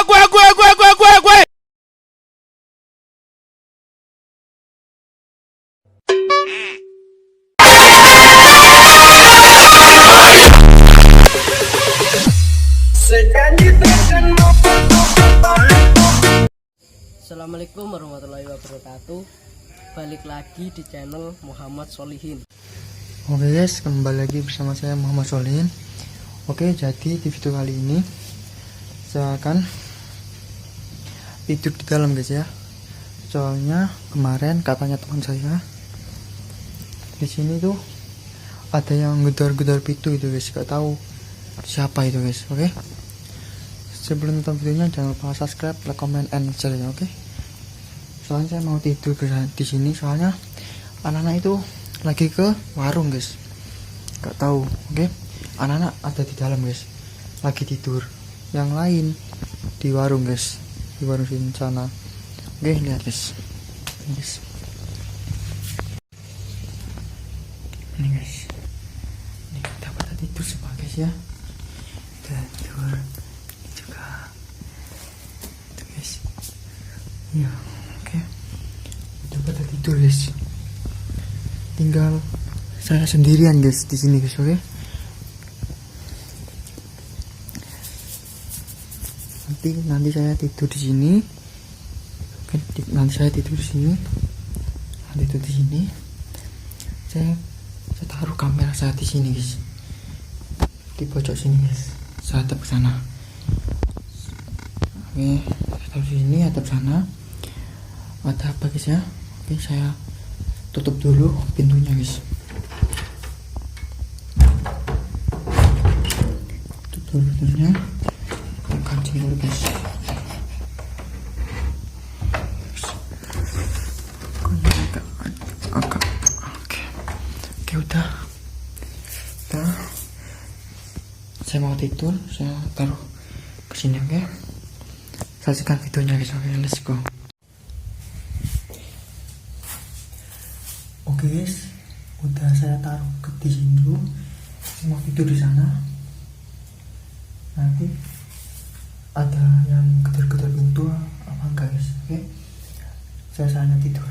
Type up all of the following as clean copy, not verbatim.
gue. Assalamualaikum warahmatullahi wabarakatuh. Balik lagi di channel Muhammad Solihin. Oke guys, kembali lagi bersama saya Muhammad Solihin. Oke, jadi di video kali ini saya akan tidur di dalam guys ya. Soalnya kemarin katanya teman saya di sini tuh ada yang gedor-gedor pintu itu guys, gak tahu siapa itu guys. Oke, sebelum nonton videonya jangan lupa subscribe, like, comment, and share ya. Oke, soalnya saya mau tidur di sini, soalnya anak-anak itu lagi ke warung guys, gak tahu. Oke, anak-anak ada di dalam guys, lagi tidur. Yang lain di warung guys, di warung sini sana. Oke, lihat guys. Ini guys, ini guys, ini kita pada tidur semua guys ya. Tidur ini juga itu guys ya. Oke, kita pada tidur guys, tinggal saya sendirian guys di sini guys. Oke, nanti saya tidur di sini. Oke, nanti saya tidur di sini. Nanti tidur di sini. Saya taruh kamera saya di sini guys, di pojok sini guys. Saya hadap ke sana. Oke, saya taruh di sini, hadap sana. Ada apa guys ya? Oke, saya tutup dulu pintunya guys. Tutup dulu pintunya. Kancing dulu guys. Oke, udah. Saya mau tidur, saya taruh ke sini. Oke, saksikan videonya guys. Oke, let's go. Oke guys, udah saya taruh ke di sini dulu. Saya mau tidur di sana. Nanti ada yang gedor-gedor pintu apa enggak guys. Oke, saya sana tidur.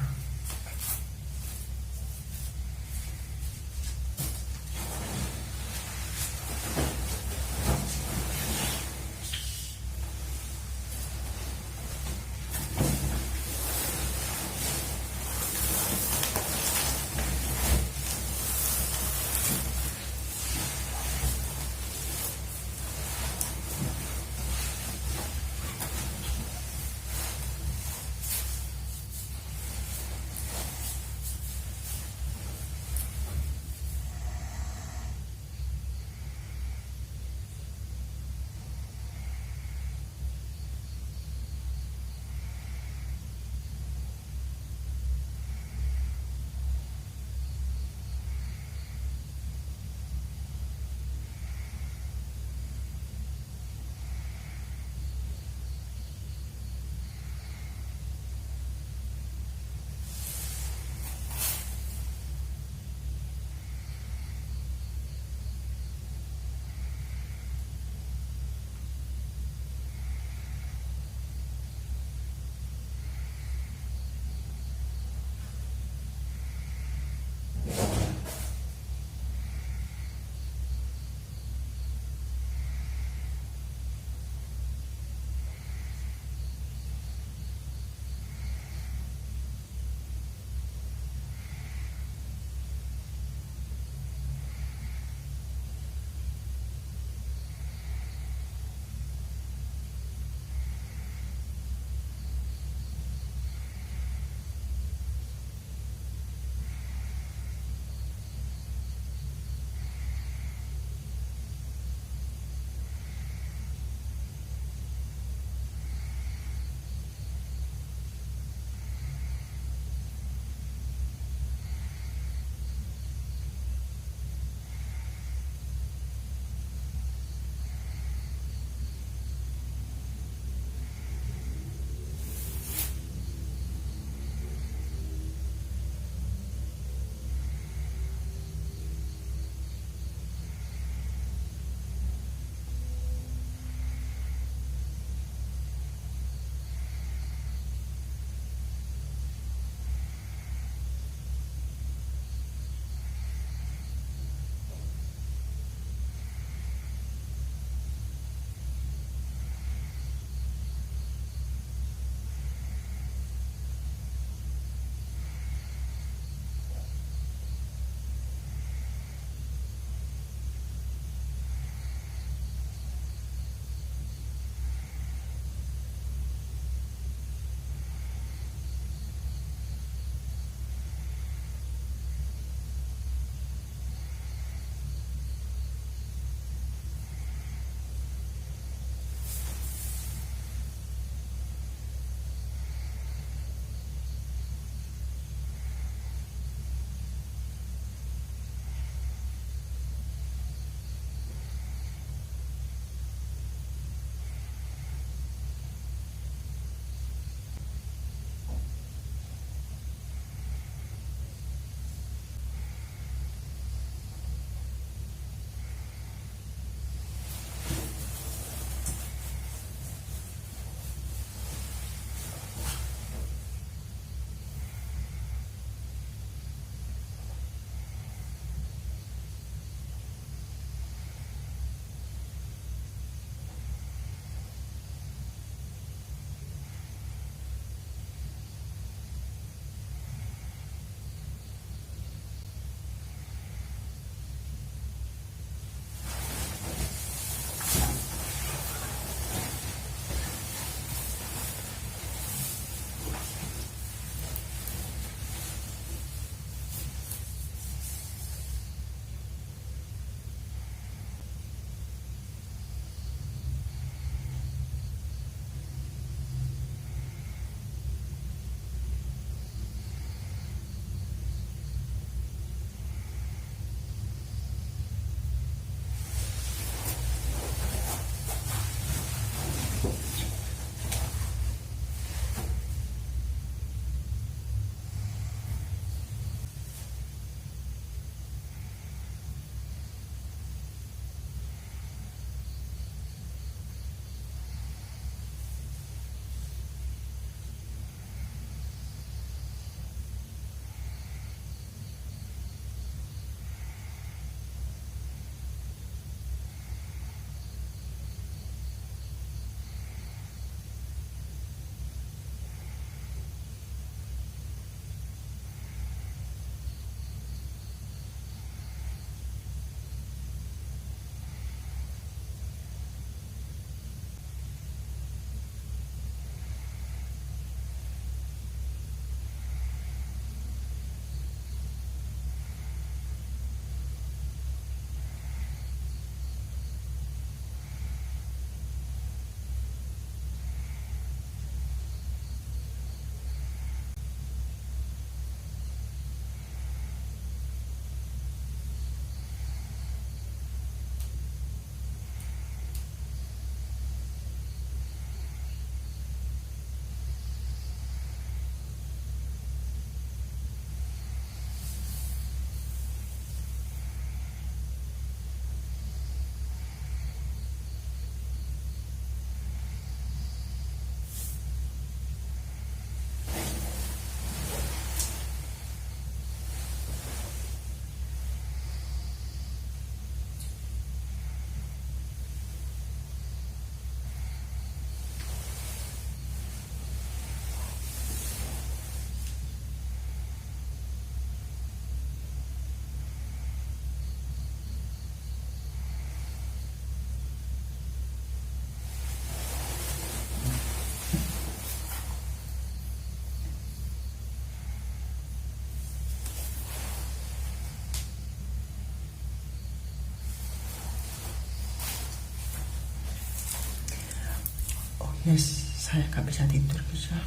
Guys, saya gak bisa tidur guys ya.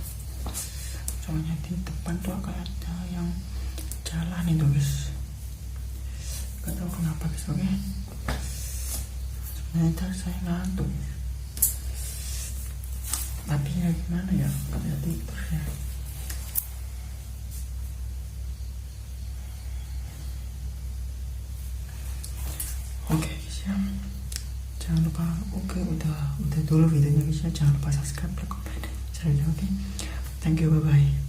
Soalnya di depan tuh kayak ada yang jalan itu guys. Gak tahu kenapa guys, oke. Sebenarnya saya ngantuk. Tapi ya gimana ya, gak bisa tidur ya. Oke guys ya. Jangan lupa, udah dulu videonya guys ya. Jangan lupa subscribe, like, comment, share, oke. Thank you, bye bye.